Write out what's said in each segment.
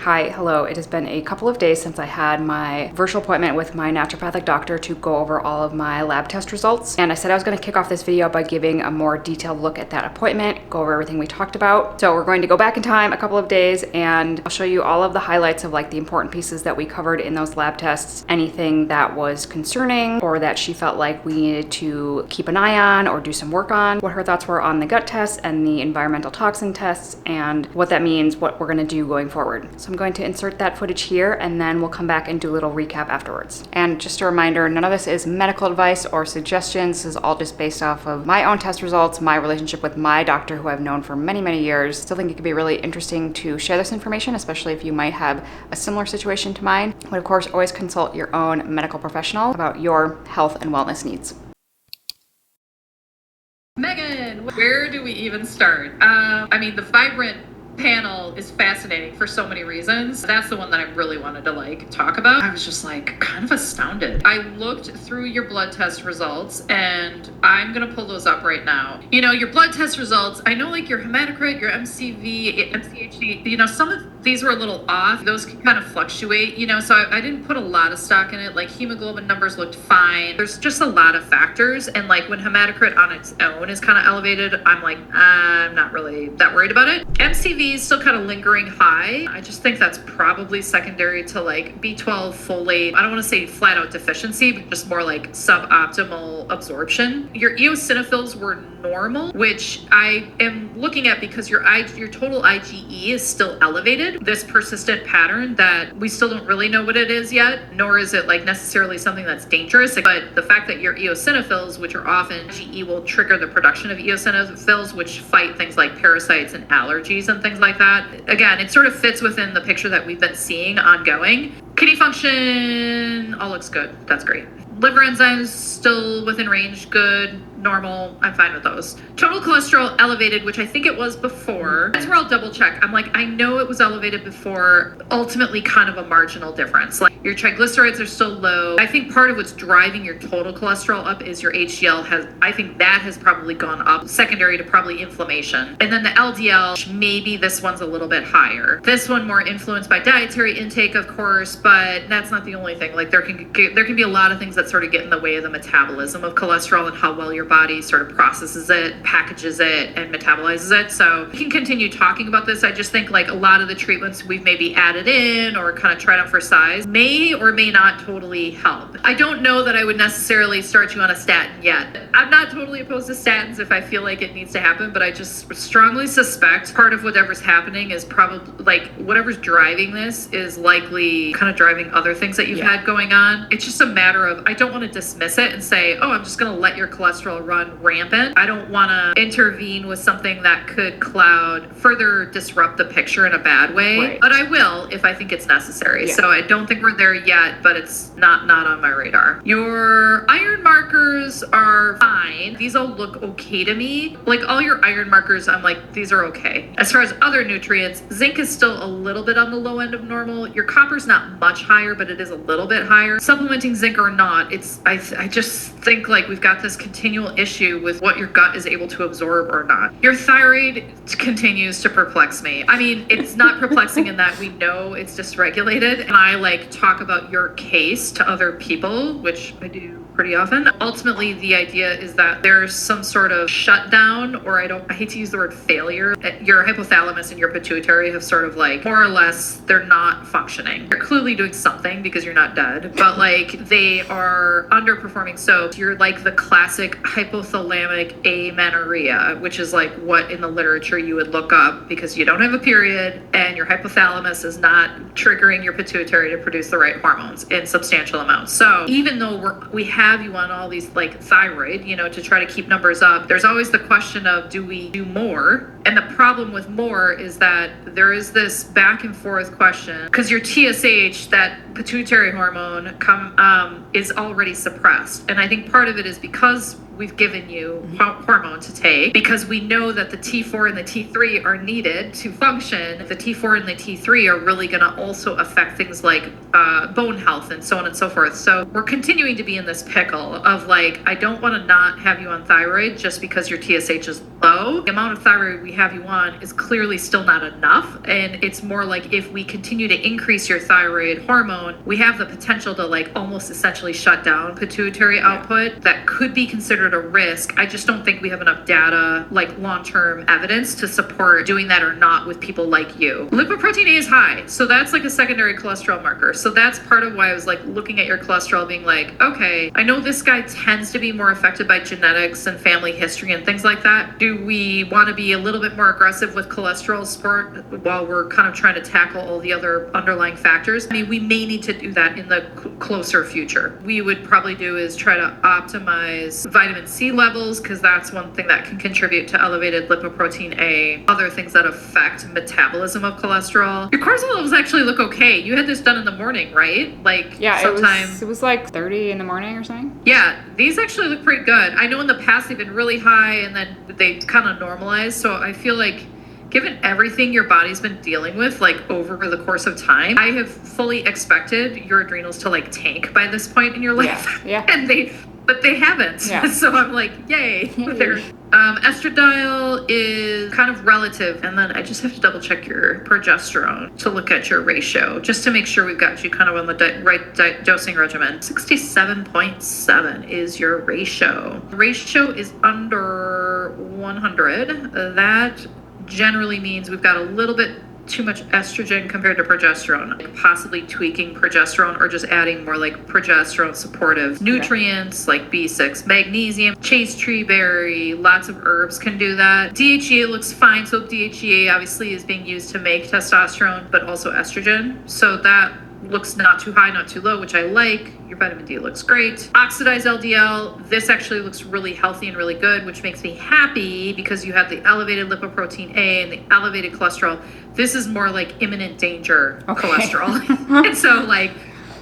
Hi, hello. It has been a couple of days since I had my virtual appointment with my naturopathic doctor to go over all of my lab test results. And I said I was going to kick off this video by giving a more detailed look at that appointment, go over everything we talked about. So we're going to go back in time a couple of days and I'll show you all of the highlights of like the important pieces that we covered in those lab tests, anything that was concerning or that she felt like we needed to keep an eye on or do some work on, what her thoughts were on the gut tests and the environmental toxin tests, and what that means, what we're going to do going forward. So I'm going to insert that footage here and then we'll come back and do a little recap afterwards. And just a reminder, none of this is medical advice or suggestions. This is all just based off of my own test results, my relationship with my doctor who I've known for many, many years. Still think it could be really interesting to share this information, especially if you might have a similar situation to mine. But of course, always consult your own medical professional about your health and wellness needs. Megan, where do we even start? The vibrant panel is fascinating for so many reasons. That's the one that I really wanted to talk about. I was just kind of astounded. I looked through your blood test results and I'm gonna pull those up right now. Your blood test results, I know your hematocrit, your MCV, MCHD, some of these were a little off. Those can kind of fluctuate, so I didn't put a lot of stock in it. Hemoglobin numbers looked fine. There's just a lot of factors. And when hematocrit on its own is kind of elevated, I'm not really that worried about it. MCV is still kind of lingering high. I just think that's probably secondary to B12, folate. I don't want to say flat out deficiency, but just more suboptimal absorption. Your eosinophils were normal, which I am looking at because your total IgE is still elevated. This persistent pattern that we still don't really know what it is yet, nor is it necessarily something that's dangerous. But the fact that your eosinophils, which are often IgE, will trigger the production of eosinophils, which fight things like parasites and allergies and things like that. Again, it sort of fits within the picture that we've been seeing ongoing. Kidney function, all looks good. That's great. Liver enzymes still within range, good, normal. I'm fine with those. Total cholesterol elevated, which I think it was before. That's where I'll double check. I know it was elevated before, ultimately kind of a marginal difference. Your triglycerides are still low. I think part of what's driving your total cholesterol up is your HDL I think that has probably gone up, secondary to probably inflammation. And then the LDL, maybe this one's a little bit higher. This one more influenced by dietary intake, of course, but that's not the only thing. There can be a lot of things that sort of get in the way of the metabolism of cholesterol and how well your body sort of processes it, packages it, and metabolizes it. So we can continue talking about this. I just think a lot of the treatments we've maybe added in or kind of tried out for size may or may not totally help. I don't know that I would necessarily start you on a statin yet. I'm not totally opposed to statins if I feel like it needs to happen, but I just strongly suspect part of whatever's happening is probably whatever's driving this is likely kind of driving other things that you've had going on. It's just a matter of, I don't want to dismiss it and say, oh, I'm just going to let your cholesterol run rampant. I don't want to intervene with something that could further disrupt the picture in a bad way, right. But I will if I think it's necessary. Yeah. So I don't think we're there yet, but it's not on my radar. Your iron markers are fine. These all look okay to me. All your iron markers, I'm these are okay. As far as other nutrients, zinc is still a little bit on the low end of normal. Your copper's not much higher, but it is a little bit higher. Supplementing zinc or not, I just think we've got this continual issue with what your gut is able to absorb or not. Your thyroid continues to perplex me. It's not perplexing in that we know it's dysregulated, and I talk about your case to other people, which I do pretty often. Ultimately, the idea is that there's some sort of shutdown, or I hate to use the word failure. Your hypothalamus and your pituitary have sort of more or less, they're not functioning. You're clearly doing something because you're not dead, but they are underperforming. So you're the classic hypothalamic amenorrhea, which is what in the literature you would look up because you don't have a period and your hypothalamus is not triggering your pituitary to produce the right hormones in substantial amounts. So even though we have you on all these thyroid, to try to keep numbers up, there's always the question of, do we do more? And the problem with more is that there is this back and forth question because your TSH, that pituitary hormone, is already suppressed. And I think part of it is because we've given you hormone to take, because we know that the T4 and the T3 are needed to function. The T4 and the T3 are really going to also affect things like bone health and so on and so forth. So we're continuing to be in this pickle of I don't want to not have you on thyroid just because your TSH is low. The amount of thyroid we have you on is clearly still not enough. And it's more like if we continue to increase your thyroid hormone, we have the potential to like almost essentially shut down pituitary output. That could be considered a risk. I just don't think we have enough data, like long-term evidence to support doing that or not with people like you. Lipoprotein A is high. So that's like a secondary cholesterol marker. So that's part of why I was like looking at your cholesterol being like, okay, I know this guy tends to be more affected by genetics and family history and things like that. Do we want to be a little bit more aggressive with cholesterol support while we're kind of trying to tackle all the other underlying factors? I mean, we may need to do that in the closer future. We would probably do is try to optimize vitamin C levels, because that's one thing that can contribute to elevated lipoprotein A. Other things that affect metabolism of cholesterol. Your cortisol levels actually look okay. You had this done in the morning, right? Like, Yeah, sometime... it was like 30 in the morning or something. Yeah, these actually look pretty good. I know in the past they've been really high and then they kind of normalized. So I feel like given everything your body's been dealing with, like over the course of time, I have fully expected your adrenals to like tank by this point in your life. Yeah. And but they haven't. Yeah. So I'm like, yay. Estradiol is kind of relative. And then I just have to double check your progesterone to look at your ratio, just to make sure we've got you kind of on the right dosing regimen. 67.7 is your ratio. The ratio is under 100. That generally means we've got a little bit too much estrogen compared to progesterone, like possibly tweaking progesterone or just adding more like progesterone supportive nutrients like B6, magnesium, chase tree berry, lots of herbs can do that. DHEA looks fine. So DHEA obviously is being used to make testosterone, but also estrogen. So that looks not too high, not too low, which I like. Your vitamin D looks great. Oxidized LDL, this actually looks really healthy and really good, which makes me happy because you have the elevated lipoprotein A and the elevated cholesterol. This is more like imminent danger cholesterol. And so like,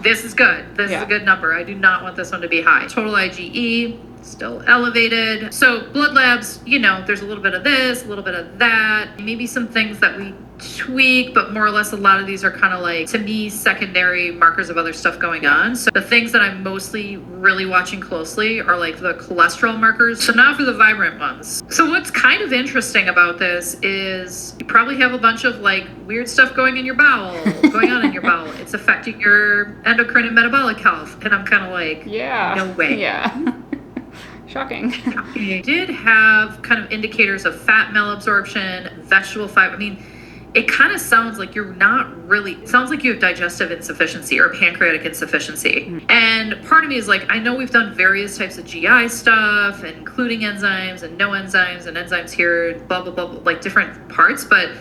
this is good. This is a good number. I do not want this one to be high. Total IgE, still elevated. So blood labs, you know, there's a little bit of this, a little bit of that, maybe some things that we tweak, but more or less a lot of these are kind of like, to me, secondary markers of other stuff going on. So the things that I'm mostly really watching closely are like the cholesterol markers. So now for the Vibrant ones. So what's kind of interesting about this is you probably have a bunch of like weird stuff going on in your bowel. It's affecting your endocrine and metabolic health. And I'm kind of like, no way. Yeah. Shocking. You did have kind of indicators of fat malabsorption, vegetable fiber. I mean, it kind of sounds like you're not really, it sounds like you have digestive insufficiency or pancreatic insufficiency. Mm-hmm. And part of me is like, I know we've done various types of GI stuff, including enzymes and no enzymes and enzymes here, blah, blah, blah, blah, like different parts. But,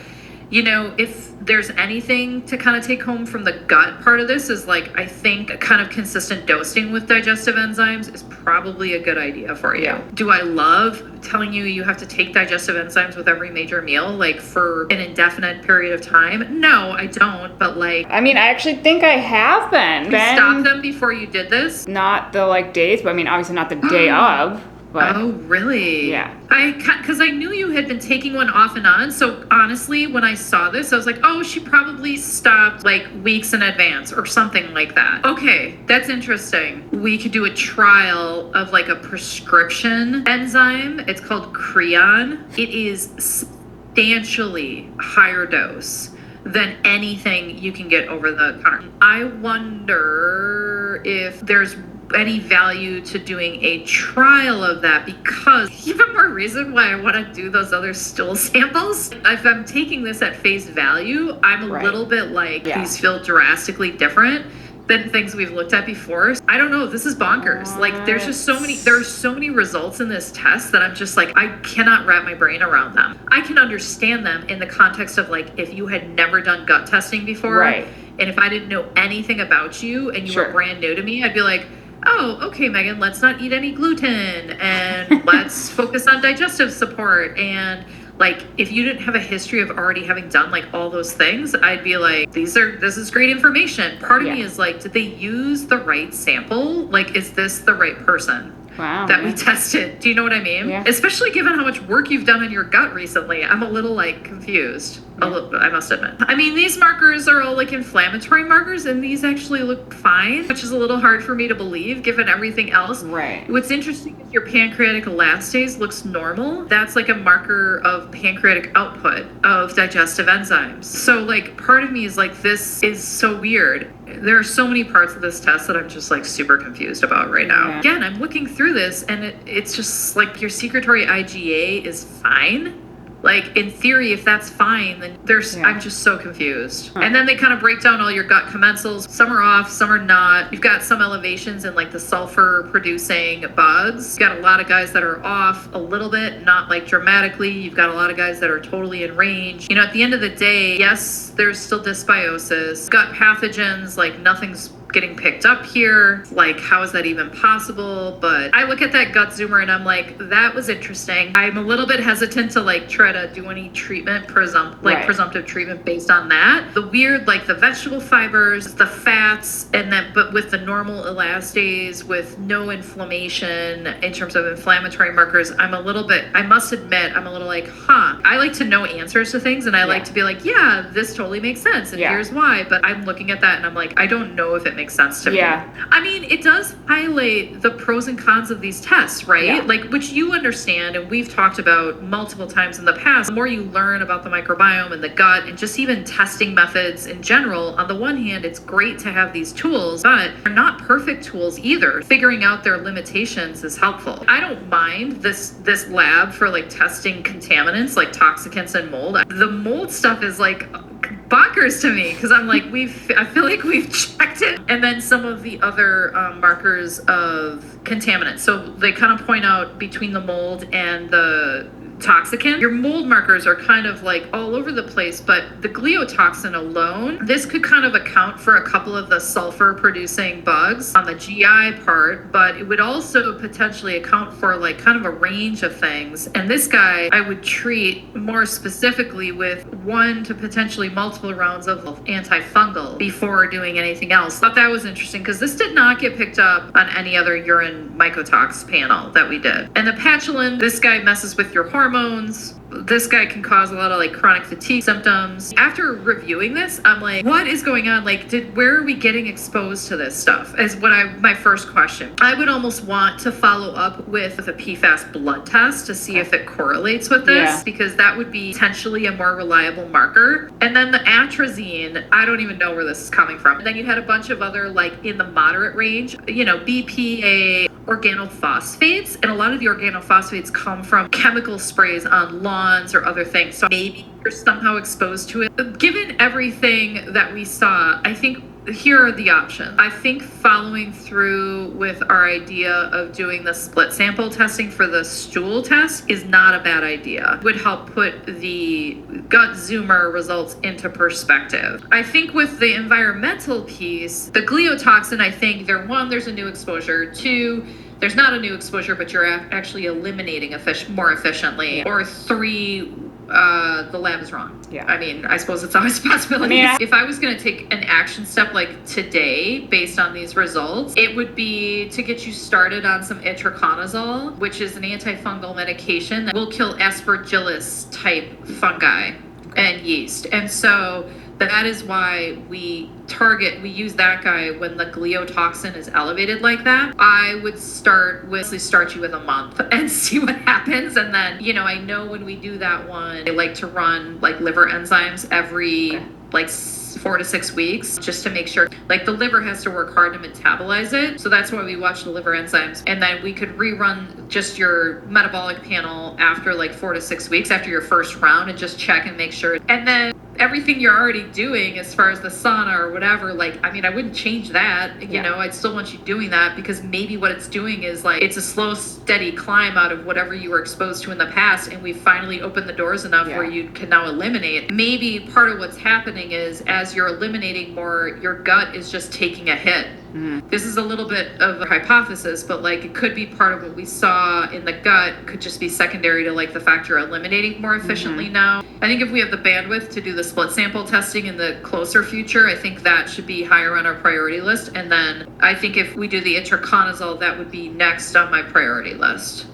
you know, if there's anything to kind of take home from the gut part of this is like, I think kind of consistent dosing with digestive enzymes is probably a good idea for you. Yeah. Do I love telling you you have to take digestive enzymes with every major meal, like for an indefinite period of time? No, I don't. But like, I mean, I actually think I have been. You stopped them before you did this? Not the like days, but I mean, obviously not the day of. But, oh, really? Yeah. Because I knew you had been taking one off and on. So honestly, when I saw this, I was like, oh, she probably stopped like weeks in advance or something like that. Okay, that's interesting. We could do a trial of like a prescription enzyme. It's called Creon. It is substantially higher dose than anything you can get over the counter. I wonder if there's any value to doing a trial of that, because even more reason why I want to do those other stool samples. If I'm taking this at face value, I'm a little bit like, these feel drastically different than things we've looked at before. I don't know, this is bonkers. Like there's so many results in this test that I'm just like, I cannot wrap my brain around them. I can understand them in the context of like, if you had never done gut testing before, right, and if I didn't know anything about you and you were brand new to me, I'd be like, oh, okay, Megan, let's not eat any gluten and let's focus on digestive support. And like, if you didn't have a history of already having done like all those things, I'd be like, this is great information. Part of me is like, did they use the right sample? Like, is this the right person? Wow, that we tested? Do you know what I mean? Yeah. Especially given how much work you've done in your gut recently. I'm a little like confused. I must admit. I mean, these markers are all like inflammatory markers, and these actually look fine, which is a little hard for me to believe given everything else. Right. What's interesting is your pancreatic elastase looks normal. That's like a marker of pancreatic output of digestive enzymes. So like part of me is like, this is so weird. There are so many parts of this test that I'm just like super confused about right now. Yeah. Again, I'm looking through this and it's just like your secretory IgA is fine. Like in theory, if that's fine, then I'm just so confused. And then they kind of break down all your gut commensals. Some are off, some are not. You've got some elevations in like the sulfur producing bugs. You've got a lot of guys that are off a little bit, not like dramatically. You've got a lot of guys that are totally in range. You know, at the end of the day, yes, there's still dysbiosis. Gut pathogens, like nothing's getting picked up here. Like, how is that even possible? But I look at that gut zoomer and I'm like, that was interesting. I'm a little bit hesitant to like try to do any treatment, presumptive treatment based on that. The weird, like the vegetable fibers, the fats, and then, but with the normal elastase, with no inflammation in terms of inflammatory markers, I must admit, I'm a little like, I like to know answers to things and I like to be like, yeah, this totally makes sense. And here's why. But I'm looking at that and I'm like, I don't know if it makes sense to me. I mean, it does highlight the pros and cons of these tests, right? Like, which you understand and we've talked about multiple times in the past. The more you learn about the microbiome and the gut and just even testing methods in general, on the one hand, it's great to have these tools, but they're not perfect tools either. Figuring out their limitations is helpful. I don't mind this lab for like testing contaminants like toxicants and mold. The mold stuff is like bonkers to me because I'm like, I feel like we've checked it. And then some of the other markers of contaminants. So they kind of point out between the mold and the toxicant, your mold markers are kind of like all over the place, but the gliotoxin alone, this could kind of account for a couple of the sulfur producing bugs on the GI part, but it would also potentially account for like kind of a range of things. And this guy I would treat more specifically with 1 to potentially multiple rounds of antifungal before doing anything else. Thought that was interesting because this did not get picked up on any other urine mycotox panel that we did. And the patulin, this guy messes with your hormones. This guy can cause a lot of like chronic fatigue symptoms. After reviewing this, I'm like, what is going on? Like, where are we getting exposed to this stuff? Is my first question. I would almost want to follow up with a PFAS blood test to see if it correlates with this, because that would be potentially a more reliable marker. And then the atrazine, I don't even know where this is coming from. And then you had a bunch of other like in the moderate range, you know, BPA, organophosphates, and a lot of the organophosphates come from chemical sprays on lawns or other things. So maybe you're somehow exposed to it. Given everything that we saw, I think here are the options. I think following through with our idea of doing the split sample testing for the stool test is not a bad idea. It would help put the gut zoomer results into perspective. I think with the environmental piece, the gliotoxin, I think there's a new exposure. 2, there's not a new exposure, but you're actually eliminating more efficiently. Or 3, the lab is wrong. I mean, I suppose it's always a possibility. If I was going to take an action step like today based on these results, it would be to get you started on some itraconazole, which is an antifungal medication that will kill aspergillus type fungi and yeast. And so that is why we use that guy when the gliotoxin is elevated like that. I would start you with a month and see what happens. And then, you know, I know when we do that one, I like to run like liver enzymes every like 4 to 6 weeks just to make sure, like the liver has to work hard to metabolize it. So that's why we watch the liver enzymes. And then we could rerun just your metabolic panel after like 4 to 6 weeks after your first round and just check and make sure. And then everything you're already doing as far as the sauna or whatever, like, I mean, I wouldn't change that, you know, I'd still want you doing that because maybe what it's doing is like, it's a slow, steady climb out of whatever you were exposed to in the past. And we finally opened the doors enough where you can now eliminate. Maybe part of what's happening is as you're eliminating more, your gut is just taking a hit. This is a little bit of a hypothesis, but like it could be part of what we saw in the gut could just be secondary to like the fact you're eliminating more efficiently now. I think if we have the bandwidth to do the split sample testing in the closer future, I think that should be higher on our priority list. And then I think if we do the itraconazole, that would be next on my priority list.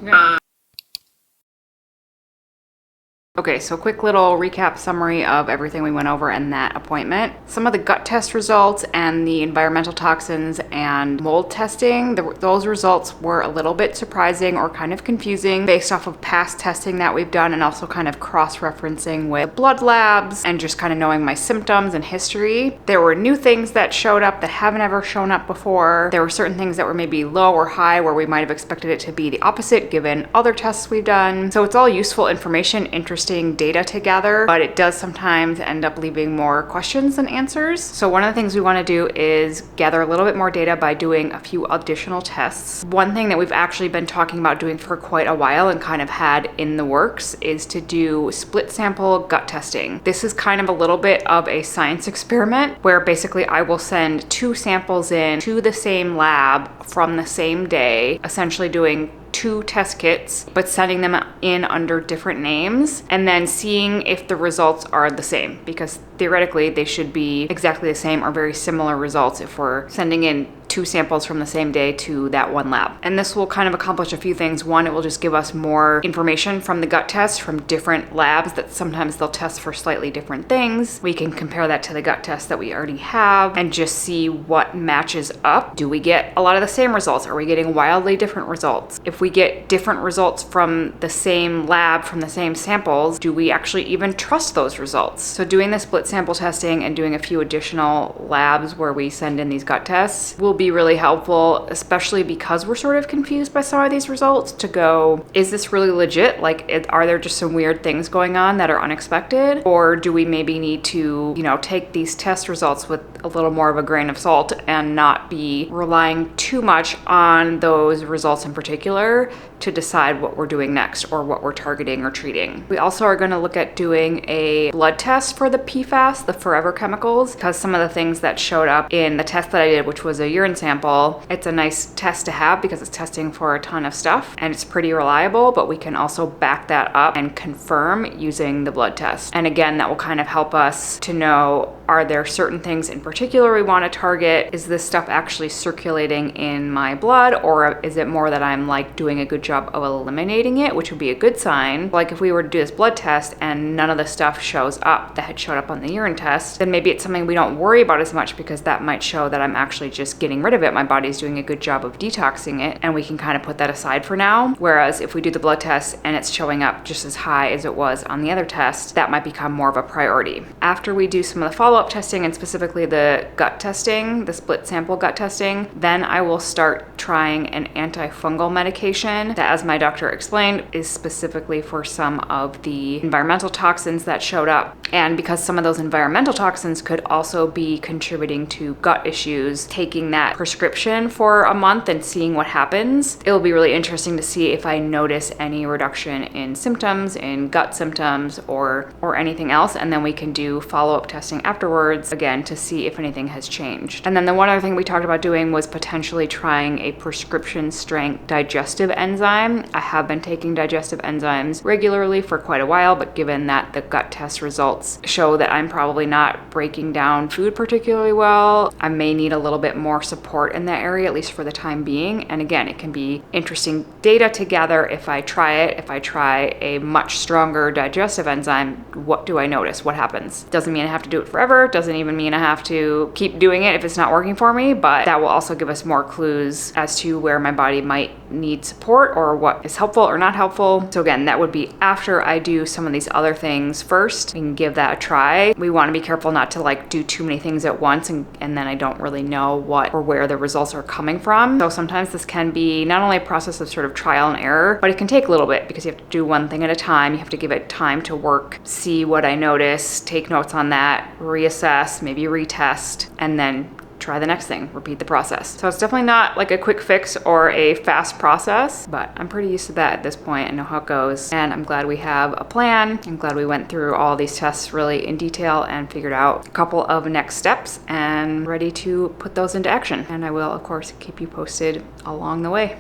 Okay, so quick little recap summary of everything we went over in that appointment. Some of the gut test results and the environmental toxins and mold testing, those results were a little bit surprising or kind of confusing based off of past testing that we've done, and also kind of cross-referencing with blood labs and just kind of knowing my symptoms and history. There were new things that showed up that haven't ever shown up before. There were certain things that were maybe low or high where we might have expected it to be the opposite given other tests we've done. So it's all useful information, interesting data to gather, but it does sometimes end up leaving more questions than answers. So one of the things we want to do is gather a little bit more data by doing a few additional tests. One thing that we've actually been talking about doing for quite a while and kind of had in the works is to do split sample gut testing. This is kind of a little bit of a science experiment where basically I will send 2 samples in to the same lab from the same day, essentially doing 2 test kits, but sending them in under different names and then seeing if the results are the same, because theoretically they should be exactly the same or very similar results if we're sending in 2 samples from the same day to that one lab. And this will kind of accomplish a few things. One, it will just give us more information from the gut test from different labs that sometimes they'll test for slightly different things. We can compare that to the gut test that we already have and just see what matches up. Do we get a lot of the same results? Are we getting wildly different results? If we get different results from the same lab, from the same samples, do we actually even trust those results? So doing the split sample testing and doing a few additional labs where we send in these gut tests will be really helpful, especially because we're sort of confused by some of these results, to go, is this really legit? Like, are there just some weird things going on that are unexpected? Or do we maybe need to, take these test results with a little more of a grain of salt and not be relying too much on those results in particular to decide what we're doing next or what we're targeting or treating. We also are going to look at doing a blood test for the PFAS, the forever chemicals, because some of the things that showed up in the test that I did, which was a urine sample, it's a nice test to have because it's testing for a ton of stuff and it's pretty reliable, but we can also back that up and confirm using the blood test. And again, that will kind of help us to know, are there certain things in particular we want to target? Is this stuff actually circulating in my blood, or is it more that I'm like doing a good job of eliminating it, which would be a good sign. Like if we were to do this blood test and none of the stuff shows up that had showed up on the urine test, then maybe it's something we don't worry about as much because that might show that I'm actually just getting rid of it. My body's doing a good job of detoxing it and we can kind of put that aside for now. Whereas if we do the blood test and it's showing up just as high as it was on the other test, that might become more of a priority. After we do some of the follow-up testing and specifically the gut testing, the split sample gut testing, then I will start trying an antifungal medication that, as my doctor explained, is specifically for some of the environmental toxins that showed up. And because some of those environmental toxins could also be contributing to gut issues, taking that prescription for a month and seeing what happens, it'll be really interesting to see if I notice any reduction in symptoms, in gut symptoms, or anything else. And then we can do follow-up testing afterwards, again, to see if anything has changed. And then the one other thing we talked about doing was potentially trying a prescription strength digestive enzyme. I have been taking digestive enzymes regularly for quite a while, but given that the gut test results show that I'm probably not breaking down food particularly well, I may need a little bit more support in that area, at least for the time being. And again, it can be interesting data to gather if I try it. If I try a much stronger digestive enzyme, what do I notice? What happens? Doesn't mean I have to do it forever. Doesn't even mean I have to keep doing it if it's not working for me, but that will also give us more clues as to where my body might need support or what is helpful or not helpful. So again, that would be after I do some of these other things first. We can give that a try. We want to be careful not to like do too many things at once and then I don't really know what or where the results are coming from. So sometimes this can be not only a process of sort of trial and error, but it can take a little bit because you have to do one thing at a time. You have to give it time to work, see what I notice, take notes on that, reassess, maybe retest, and then try the next thing, repeat the process. So it's definitely not like a quick fix or a fast process, but I'm pretty used to that at this point. I know how it goes. And I'm glad we have a plan. I'm glad we went through all these tests really in detail and figured out a couple of next steps and ready to put those into action. And I will, of course, keep you posted along the way.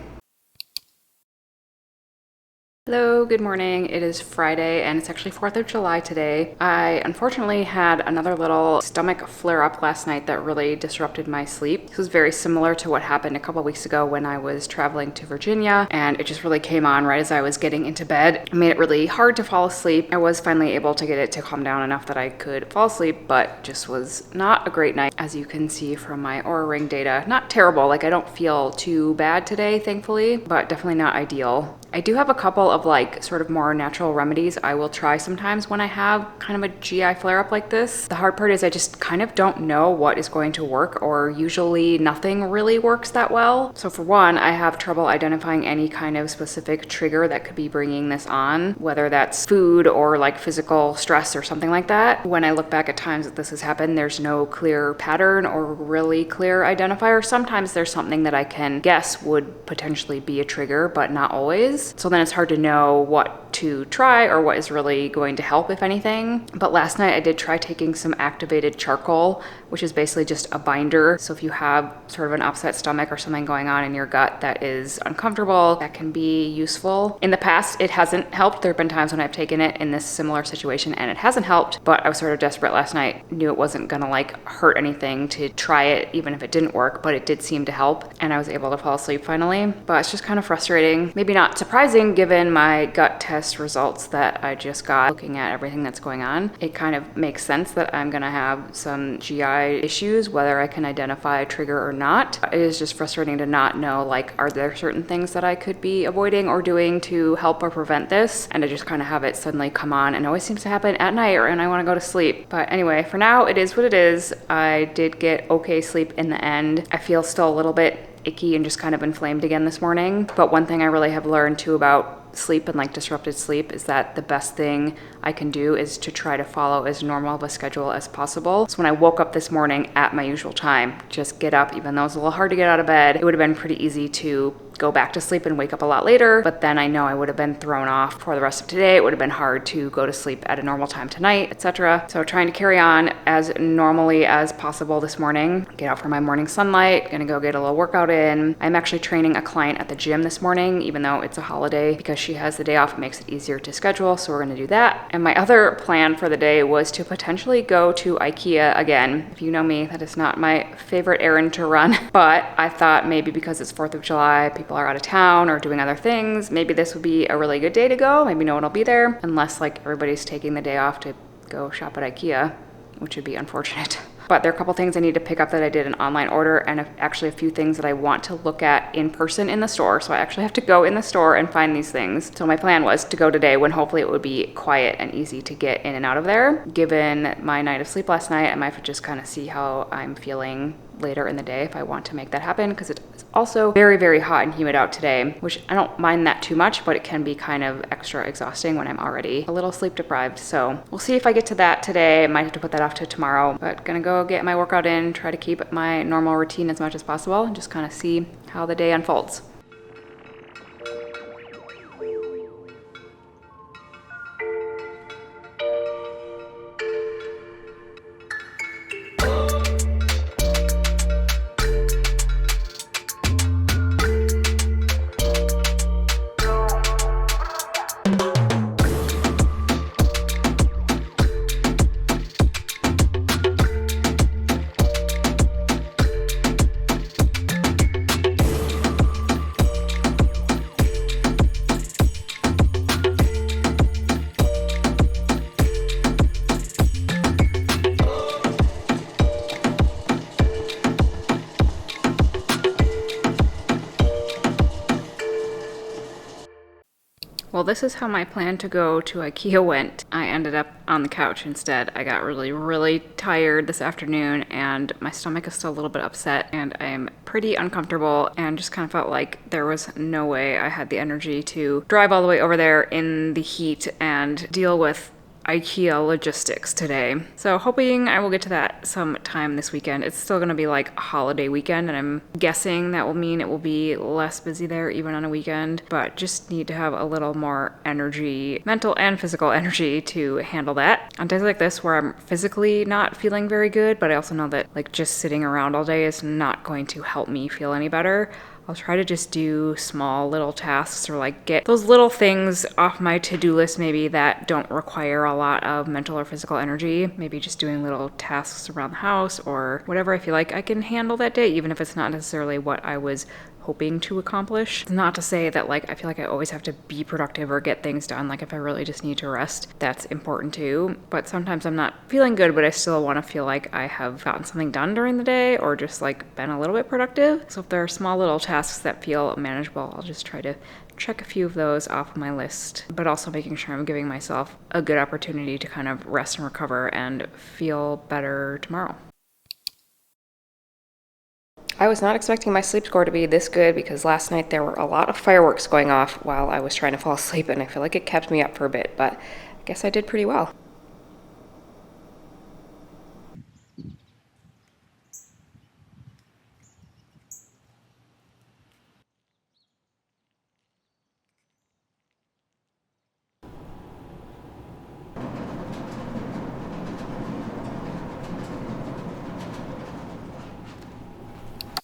Hello, good morning. It is Friday and it's actually 4th of July today. I unfortunately had another little stomach flare up last night that really disrupted my sleep. This was very similar to what happened a couple weeks ago when I was traveling to Virginia, and it just really came on right as I was getting into bed. It made it really hard to fall asleep. I was finally able to get it to calm down enough that I could fall asleep, but just was not a great night. As you can see from my Oura Ring data, not terrible. Like, I don't feel too bad today, thankfully, but definitely not ideal. I do have a couple of sort of more natural remedies I will try sometimes when I have kind of a GI flare up like this. The hard part is I just kind of don't know what is going to work, or usually nothing really works that well. So for one, I have trouble identifying any kind of specific trigger that could be bringing this on, whether that's food or like physical stress or something like that. When I look back at times that this has happened, there's no clear pattern or really clear identifier. Sometimes there's something that I can guess would potentially be a trigger, but not always. So then it's hard to know what to try or what is really going to help, if anything. But last night I did try taking some activated charcoal, which is basically just a binder. So if you have sort of an upset stomach or something going on in your gut that is uncomfortable, that can be useful. In the past, it hasn't helped. There have been times when I've taken it in this similar situation and it hasn't helped, but I was sort of desperate last night. Knew it wasn't gonna hurt anything to try it, even if it didn't work, but it did seem to help, and I was able to fall asleep finally. But it's just kind of frustrating. Maybe not surprising given my gut test results that I just got. Looking at everything that's going on, it kind of makes sense that I'm gonna have some GI issues, whether I can identify a trigger or not. It is just frustrating to not know, are there certain things that I could be avoiding or doing to help or prevent this? And I just kind of have it suddenly come on, and it always seems to happen at night or when I want to go to sleep. But anyway, for now, it is what it is. I did get okay sleep in the end. I feel still a little bit icky and just kind of inflamed again this morning. But one thing I really have learned too about sleep and disrupted sleep is that the best thing I can do is to try to follow as normal of a schedule as possible. So when I woke up this morning at my usual time, just get up, even though it's a little hard to get out of bed, it would have been pretty easy to go back to sleep and wake up a lot later, but then I know I would have been thrown off for the rest of today. It would have been hard to go to sleep at a normal time tonight, etc. So trying to carry on as normally as possible this morning, get out for my morning sunlight, gonna go get a little workout in. I'm actually training a client at the gym this morning, even though it's a holiday, because she has the day off. It makes it easier to schedule, so we're gonna do that. And my other plan for the day was to potentially go to IKEA again. If you know me, that is not my favorite errand to run, but I thought maybe because it's 4th of July, people are out of town or doing other things, maybe this would be a really good day to go. Maybe no one will be there, unless everybody's taking the day off to go shop at IKEA, which would be unfortunate. But there are a couple things I need to pick up that I did an online order, and actually a few things that I want to look at in person in the store. So I actually have to go in the store and find these things. So my plan was to go today when hopefully it would be quiet and easy to get in and out of there. Given my night of sleep last night, I might just kind of see how I'm feeling later in the day if I want to make that happen, because it's also very, very hot and humid out today, which I don't mind that too much, but it can be kind of extra exhausting when I'm already a little sleep deprived. So we'll see if I get to that today. I might have to put that off to tomorrow, but gonna go get my workout in, try to keep my normal routine as much as possible, and just kind of see how the day unfolds. Well, this is how my plan to go to IKEA went. I ended up on the couch instead. I got really, really tired this afternoon, and my stomach is still a little bit upset, and I'm pretty uncomfortable, and just kind of felt like there was no way I had the energy to drive all the way over there in the heat and deal with IKEA logistics today. So hoping I will get to that sometime this weekend. It's still gonna be a holiday weekend, and I'm guessing that will mean it will be less busy there even on a weekend, but just need to have a little more energy, mental and physical energy, to handle that. On days like this where I'm physically not feeling very good, but I also know that just sitting around all day is not going to help me feel any better. I'll try to just do small little tasks or like get those little things off my to-do list maybe that don't require a lot of mental or physical energy. Maybe just doing little tasks around the house or whatever I feel like I can handle that day, even if it's not necessarily what I was hoping to accomplish. It's not to say that like I feel like I always have to be productive or get things done. Like if I really just need to rest, that's important too. But sometimes I'm not feeling good, but I still want to feel like I have gotten something done during the day or just like been a little bit productive. So if there are small little tasks that feel manageable, I'll just try to check a few of those off of my list, but also making sure I'm giving myself a good opportunity to kind of rest and recover and feel better tomorrow. I was not expecting my sleep score to be this good because last night there were a lot of fireworks going off while I was trying to fall asleep, and I feel like it kept me up for a bit, but I guess I did pretty well.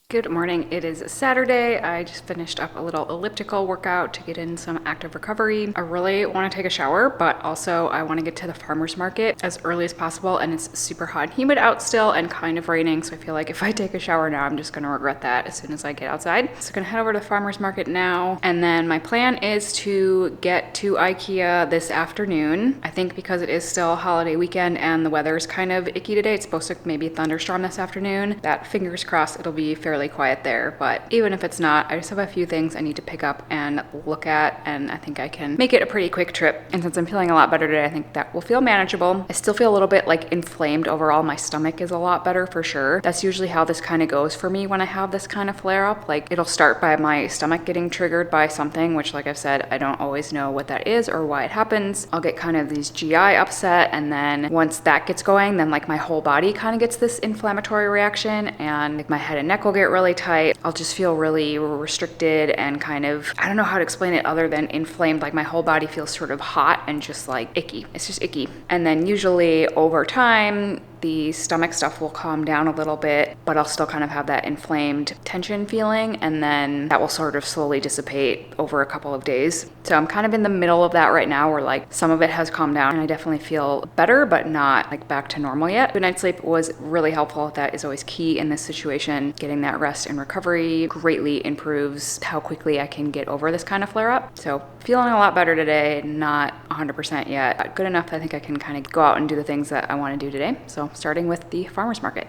Good morning. It is Saturday. I just finished up a little elliptical workout to get in some active recovery. I really want to take a shower, but also I want to get to the farmer's market as early as possible, and it's super hot and humid out still and kind of raining, so I feel like if I take a shower now, I'm just going to regret that as soon as I get outside. So I'm going to head over to the farmer's market now, and then my plan is to get to IKEA this afternoon. I think because it is still holiday weekend and the weather is kind of icky today, it's supposed to maybe thunderstorm this afternoon, that fingers crossed it'll be fairly quiet there. But even if it's not, I just have a few things I need to pick up and look at, and I think I can make it a pretty quick trip. And since I'm feeling a lot better today, I think that will feel manageable. I still feel a little bit like inflamed overall. My stomach is a lot better for sure. That's usually how this kind of goes for me when I have this kind of flare up. Like it'll start by my stomach getting triggered by something, which like I've said, I don't always know what that is or why it happens. I'll get kind of these GI upset, and then once that gets going, then like my whole body kind of gets this inflammatory reaction, and like my head and neck will get really tight. I'll just feel really restricted and kind of, I don't know how to explain it other than inflamed. Like my whole body feels sort of hot and just like icky. It's just icky. And then usually over time, the stomach stuff will calm down a little bit, but I'll still kind of have that inflamed tension feeling, and then that will sort of slowly dissipate over a couple of days. So I'm kind of in the middle of that right now, where like some of it has calmed down and I definitely feel better, but not like back to normal yet. Good night's sleep was really helpful. That is always key in this situation. Getting that rest and recovery greatly improves how quickly I can get over this kind of flare up. So feeling a lot better today, not 100% yet, but good enough. I think I can kind of go out and do the things that I want to do today. So starting with the farmer's market.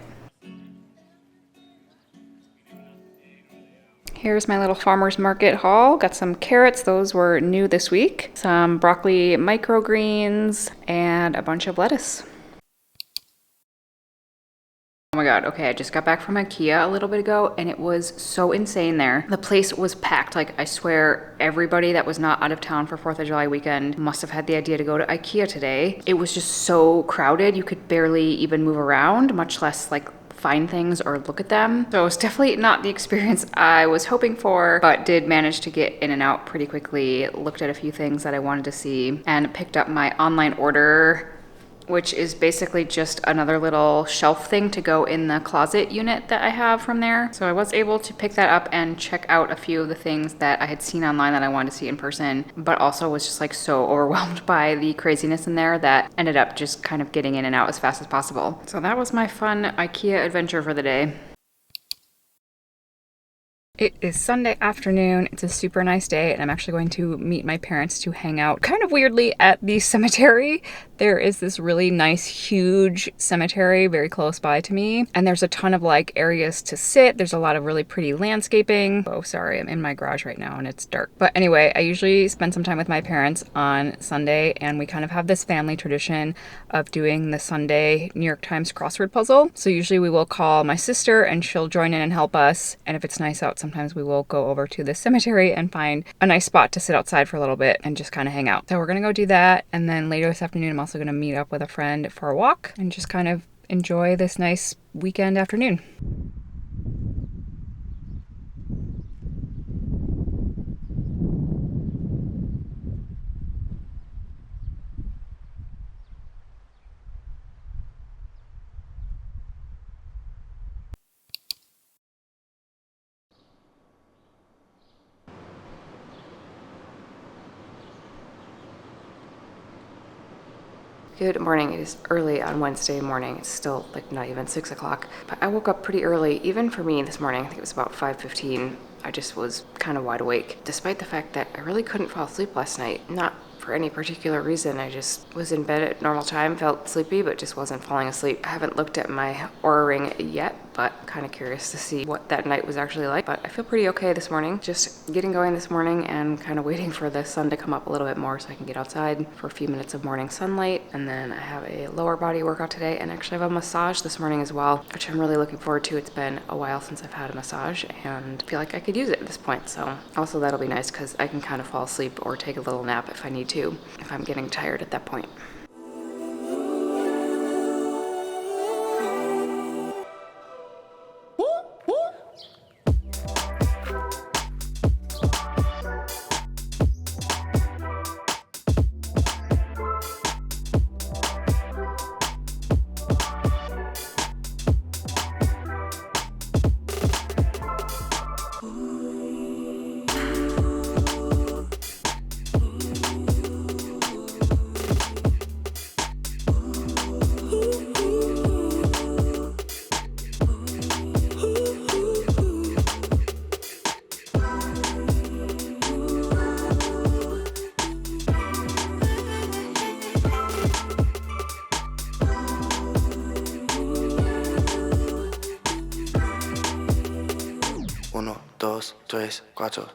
Here's my little farmer's market haul. Got some carrots, those were new this week. Some broccoli microgreens and a bunch of lettuce. Oh my god, okay, I just got back from IKEA a little bit ago and it was so insane there. The place was packed. Like, I swear everybody that was not out of town for 4th of July weekend must have had the idea to go to IKEA today. It was just so crowded, you could barely even move around, much less like find things or look at them. So it's definitely not the experience I was hoping for, but did manage to get in and out pretty quickly. Looked at a few things that I wanted to see and picked up my online order, which is basically just another little shelf thing to go in the closet unit that I have from there. So I was able to pick that up and check out a few of the things that I had seen online that I wanted to see in person, but also was just like so overwhelmed by the craziness in there that ended up just kind of getting in and out as fast as possible. So that was my fun IKEA adventure for the day. It is Sunday afternoon. It's a super nice day, and I'm actually going to meet my parents to hang out kind of weirdly at the cemetery. There is this really nice, huge cemetery very close by to me, and there's a ton of like areas to sit. There's a lot of really pretty landscaping. Oh, sorry, I'm in my garage right now and it's dark. But anyway, I usually spend some time with my parents on Sunday, and we kind of have this family tradition of doing the Sunday New York Times crossword puzzle. So usually we will call my sister and she'll join in and help us, and if it's nice out, sometimes we will go over to the cemetery and find a nice spot to sit outside for a little bit and just kind of hang out. So we're gonna go do that, and then later this afternoon I'm also gonna meet up with a friend for a walk and just kind of enjoy this nice weekend afternoon. Good morning. It is early on Wednesday morning. It's still like not even 6 o'clock, but I woke up pretty early, even for me this morning. I think it was about 5:15. I just was kind of wide awake, despite the fact that I really couldn't fall asleep last night. Not for any particular reason. I just was in bed at normal time, felt sleepy, but just wasn't falling asleep. I haven't looked at my Oura Ring yet, but kind of curious to see what that night was actually like. But I feel pretty okay this morning. Just getting going this morning and kind of waiting for the sun to come up a little bit more so I can get outside for a few minutes of morning sunlight. And then I have a lower body workout today, and actually have a massage this morning as well, which I'm really looking forward to. It's been a while since I've had a massage and I feel like I could use it at this point. So also that'll be nice because I can kind of fall asleep or take a little nap if I need to, if I'm getting tired at that point. Uno, dos, tres, cuatro.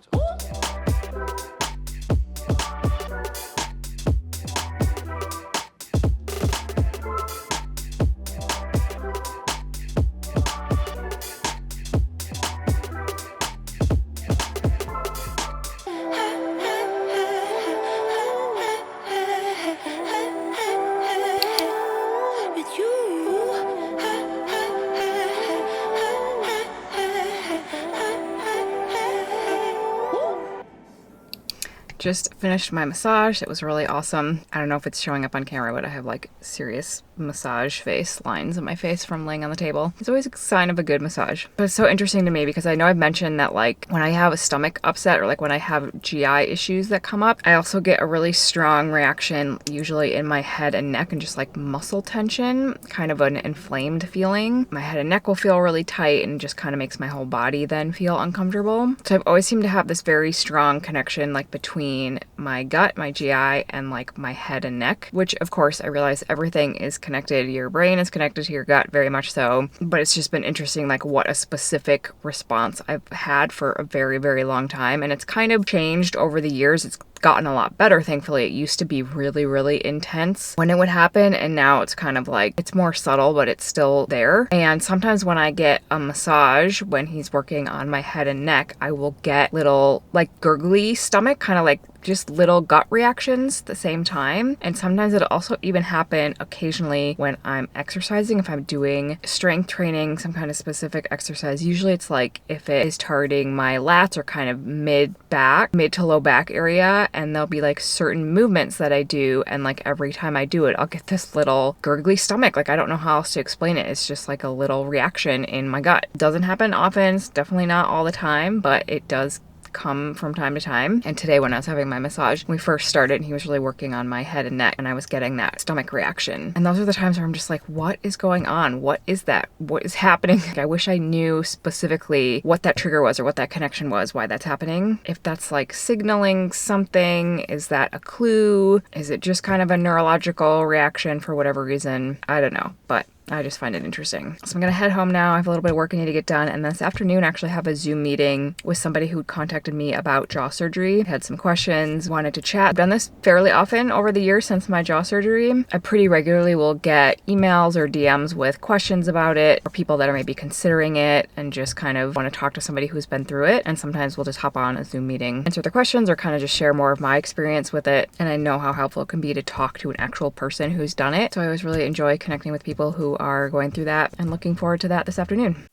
Just finished my massage. It was really awesome. I don't know if it's showing up on camera, but I have like serious massage face lines in my face from laying on the table. It's always a sign of a good massage. But it's so interesting to me because I know I've mentioned that like when I have a stomach upset or like when I have GI issues that come up, I also get a really strong reaction usually in my head and neck and just like muscle tension, kind of an inflamed feeling. My head and neck will feel really tight and just kind of makes my whole body then feel uncomfortable. So I've always seemed to have this very strong connection like between my gut, my GI, and like my head and neck, which of course I realize everything is connected. Your brain is connected to your gut, very much so. But it's just been interesting like what a specific response I've had for a very, very long time. And it's kind of changed over the years. It's gotten a lot better, thankfully. It used to be really, really intense when it would happen, and now it's kind of like, it's more subtle, but it's still there. And sometimes when I get a massage, when he's working on my head and neck, I will get little like gurgly stomach, kind of like just little gut reactions at the same time. And sometimes it'll also even happen occasionally when I'm exercising, if I'm doing strength training, some kind of specific exercise. Usually it's like if it is targeting my lats or kind of mid to low back area, and there'll be like certain movements that I do, and like every time I do it, I'll get this little gurgly stomach. Like I don't know how else to explain it. It's just like a little reaction in my gut. It doesn't happen often. It's definitely not all the time, but it does come from time to time. And today when I was having my massage, when we first started and he was really working on my head and neck, and I was getting that stomach reaction. And those are the times where I'm just like, what is going on? What is that? What is happening? Like, I wish I knew specifically what that trigger was or what that connection was, why that's happening. If that's like signaling something, is that a clue? Is it just kind of a neurological reaction for whatever reason? I don't know, but I just find it interesting. So I'm gonna head home now. I have a little bit of work I need to get done. And this afternoon, I actually have a Zoom meeting with somebody who contacted me about jaw surgery. Had some questions, wanted to chat. I've done this fairly often over the years since my jaw surgery. I pretty regularly will get emails or DMs with questions about it, or people that are maybe considering it and just kind of want to talk to somebody who's been through it. And sometimes we'll just hop on a Zoom meeting, answer the questions, or kind of just share more of my experience with it. And I know how helpful it can be to talk to an actual person who's done it. So I always really enjoy connecting with people who are going through that, and looking forward to that this afternoon.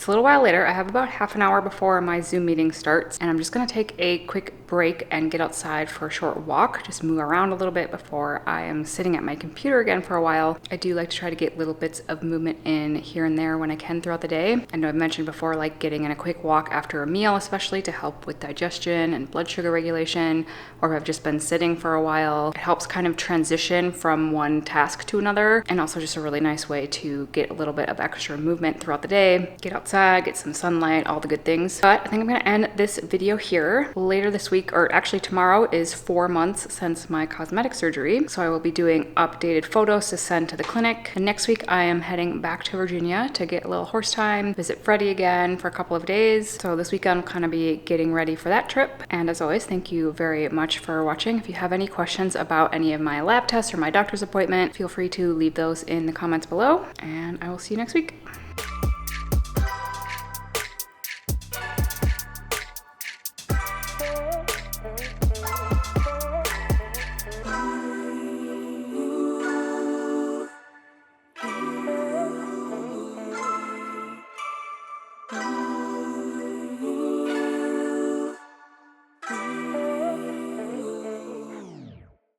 a little while later. I have about half an hour before my Zoom meeting starts, and I'm just gonna take a quick break and get outside for a short walk, just move around a little bit before I am sitting at my computer again for a while. I do like to try to get little bits of movement in here and there when I can throughout the day. I know I've mentioned before, like getting in a quick walk after a meal, especially to help with digestion and blood sugar regulation, or if I've just been sitting for a while. It helps kind of transition from one task to another, and also just a really nice way to get a little bit of extra movement throughout the day, get outside, get some sunlight, all the good things. But I think I'm gonna end this video here. Later this week, or actually tomorrow, is 4 months since my cosmetic surgery, so I will be doing updated photos to send to the clinic. And next week I am heading back to Virginia to get a little horse time, visit Freddie again for a couple of days. So this weekend I'll kind of be getting ready for that trip. And as always, thank you very much for watching. If you have any questions about any of my lab tests or my doctor's appointment, feel free to leave those in the comments below, and I will see you next week.